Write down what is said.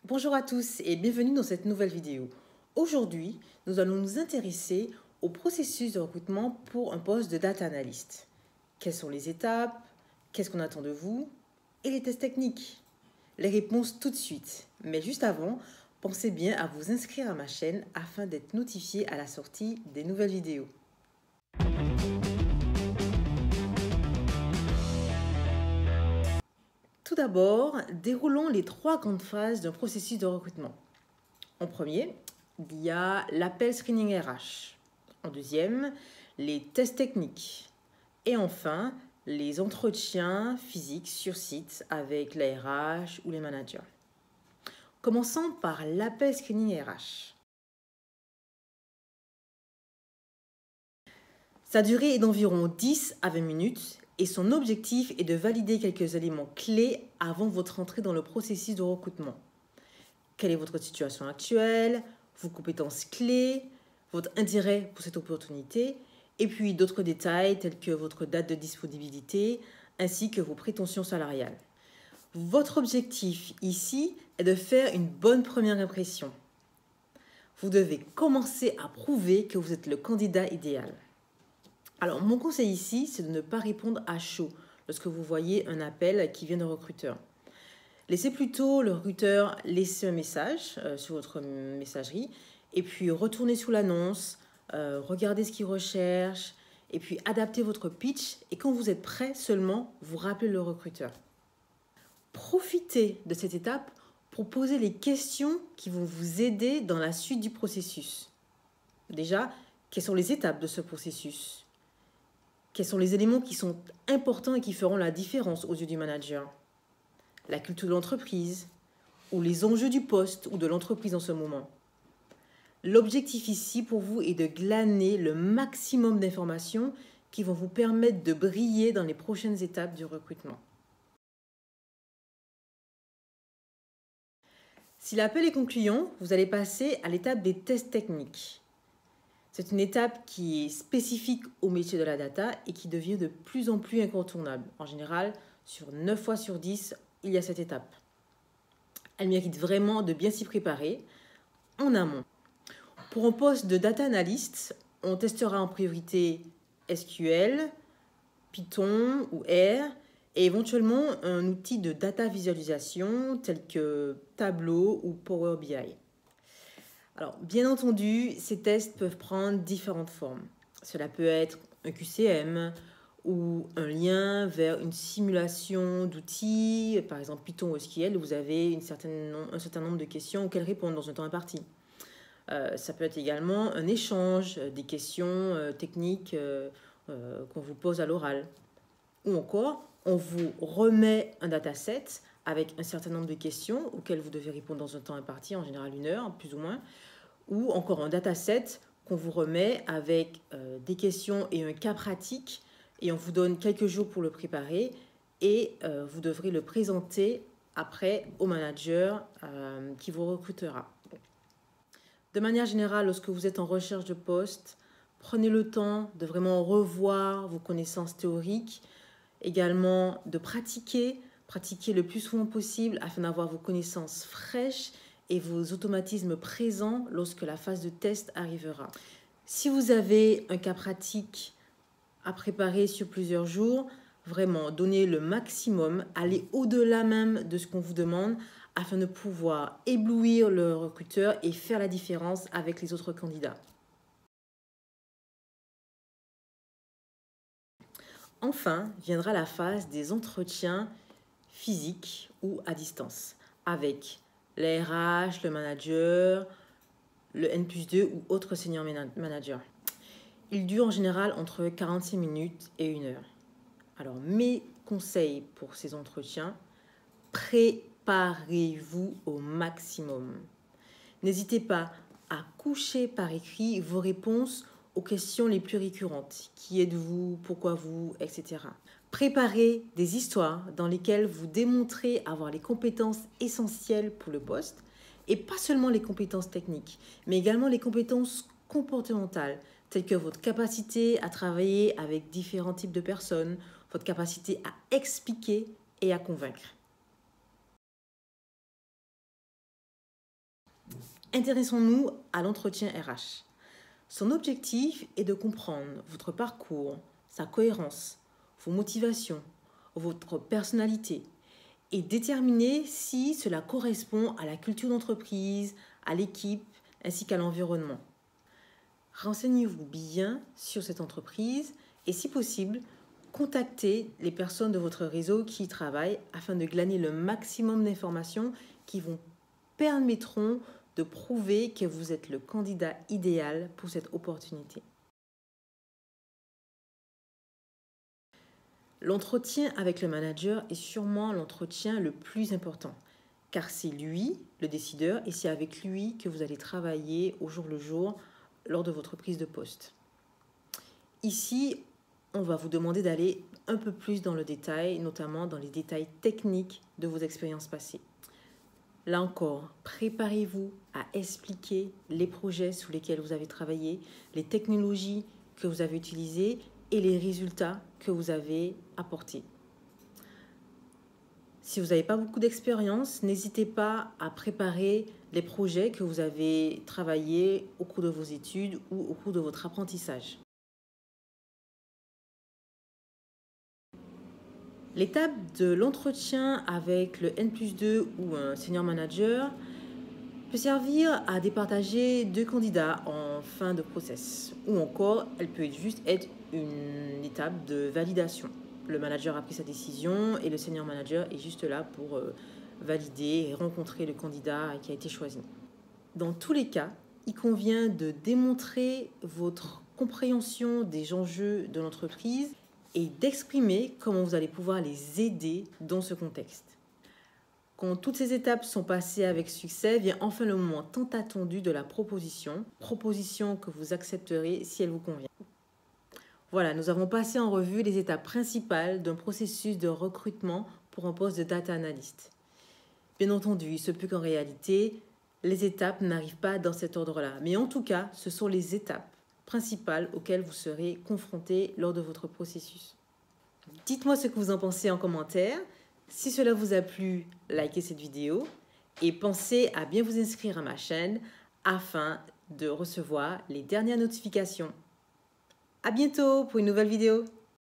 Bonjour à tous et bienvenue dans cette nouvelle vidéo. Aujourd'hui, nous allons nous intéresser au processus de recrutement pour un poste de data analyst. Quelles sont les étapes? Qu'est-ce qu'on attend de vous? Et les tests techniques? Les réponses tout de suite. Mais juste avant, pensez bien à vous inscrire à ma chaîne afin d'être notifié à la sortie des nouvelles vidéos. Tout d'abord, déroulons les 3 grandes phases d'un processus de recrutement. En premier, il y a l'appel screening RH. En deuxième, les tests techniques. Et enfin, les entretiens physiques sur site avec la RH ou les managers. Commençons par l'appel screening RH. Sa durée est d'environ 10 à 20 minutes et son objectif est de valider quelques éléments clés avant votre entrée dans le processus de recrutement. Quelle est votre situation actuelle, vos compétences clés, votre intérêt pour cette opportunité, et puis d'autres détails tels que votre date de disponibilité ainsi que vos prétentions salariales. Votre objectif ici est de faire une bonne première impression. Vous devez commencer à prouver que vous êtes le candidat idéal. Alors, mon conseil ici, c'est de ne pas répondre à chaud lorsque vous voyez un appel qui vient d'un recruteur. Laissez plutôt le recruteur laisser un message sur votre messagerie et puis retournez sous l'annonce, regardez ce qu'il recherche et puis adaptez votre pitch et quand vous êtes prêt seulement, vous rappelez le recruteur. Profitez de cette étape pour poser les questions qui vont vous aider dans la suite du processus. Déjà, quelles sont les étapes de ce processus? Quels sont les éléments qui sont importants et qui feront la différence aux yeux du manager? La culture de l'entreprise ou les enjeux du poste ou de l'entreprise en ce moment. L'objectif ici pour vous est de glaner le maximum d'informations qui vont vous permettre de briller dans les prochaines étapes du recrutement. Si l'appel est concluant, vous allez passer à l'étape des tests techniques. C'est une étape qui est spécifique au métier de la data et qui devient de plus en plus incontournable. En général, sur 9 fois sur 10, il y a cette étape. Elle mérite vraiment de bien s'y préparer en amont. Pour un poste de data analyst, on testera en priorité SQL, Python ou R et éventuellement un outil de data visualisation tel que Tableau ou Power BI. Alors, bien entendu, ces tests peuvent prendre différentes formes. Cela peut être un QCM ou un lien vers une simulation d'outils, par exemple Python ou SQL, où vous avez un certain nombre de questions auxquelles répondre dans un temps imparti. Ça peut être également un échange des questions techniques qu'on vous pose à l'oral. Ou encore, on vous remet un dataset avec un certain nombre de questions auxquelles vous devez répondre dans un temps imparti, en général 1 heure, plus ou moins. Ou encore un dataset qu'on vous remet avec des questions et un cas pratique. Et on vous donne quelques jours pour le préparer et vous devrez le présenter après au manager qui vous recrutera. De manière générale, lorsque vous êtes en recherche de poste, prenez le temps de vraiment revoir vos connaissances théoriques, également de pratiquer le plus souvent possible afin d'avoir vos connaissances fraîches et vos automatismes présents lorsque la phase de test arrivera. Si vous avez un cas pratique à préparer sur plusieurs jours, vraiment donnez le maximum, allez au-delà même de ce qu'on vous demande afin de pouvoir éblouir le recruteur et faire la différence avec les autres candidats. Enfin, viendra la phase des entretiens physiques ou à distance avec les RH, le manager, le N+2 ou autre senior manager. Il dure en général entre 46 minutes et 1 heure. Alors, mes conseils pour ces entretiens, préparez-vous au maximum. N'hésitez pas à coucher par écrit vos réponses aux questions les plus récurrentes. Qui êtes-vous? Pourquoi vous? Etc. Préparez des histoires dans lesquelles vous démontrez avoir les compétences essentielles pour le poste et pas seulement les compétences techniques, mais également les compétences comportementales, telles que votre capacité à travailler avec différents types de personnes, votre capacité à expliquer et à convaincre. Intéressons-nous à l'entretien RH. Son objectif est de comprendre votre parcours, sa cohérence, vos motivations, votre personnalité et déterminer si cela correspond à la culture d'entreprise, à l'équipe ainsi qu'à l'environnement. Renseignez-vous bien sur cette entreprise et si possible, contactez les personnes de votre réseau qui y travaillent afin de glaner le maximum d'informations qui vous permettront de prouver que vous êtes le candidat idéal pour cette opportunité. L'entretien avec le manager est sûrement l'entretien le plus important, car c'est lui, le décideur, et c'est avec lui que vous allez travailler au jour le jour lors de votre prise de poste. Ici, on va vous demander d'aller un peu plus dans le détail, notamment dans les détails techniques de vos expériences passées. Là encore, préparez-vous à expliquer les projets sur lesquels vous avez travaillé, les technologies que vous avez utilisées et les résultats que vous avez apportés. Si vous n'avez pas beaucoup d'expérience, n'hésitez pas à préparer les projets que vous avez travaillés au cours de vos études ou au cours de votre apprentissage. L'étape de l'entretien avec le N+2 ou un senior manager peut servir à départager deux candidats en fin de process. Ou encore, elle peut juste être une étape de validation. Le manager a pris sa décision et le senior manager est juste là pour valider et rencontrer le candidat qui a été choisi. Dans tous les cas, il convient de démontrer votre compréhension des enjeux de l'entreprise et d'exprimer comment vous allez pouvoir les aider dans ce contexte. Quand toutes ces étapes sont passées avec succès, vient enfin le moment tant attendu de la proposition que vous accepterez si elle vous convient. Voilà, nous avons passé en revue les étapes principales d'un processus de recrutement pour un poste de data analyst. Bien entendu, il se peut qu'en réalité, les étapes n'arrivent pas dans cet ordre-là. Mais en tout cas, ce sont les étapes principales auxquelles vous serez confrontés lors de votre processus. Dites-moi ce que vous en pensez en commentaire. Si cela vous a plu, likez cette vidéo et pensez à bien vous inscrire à ma chaîne afin de recevoir les dernières notifications. À bientôt pour une nouvelle vidéo.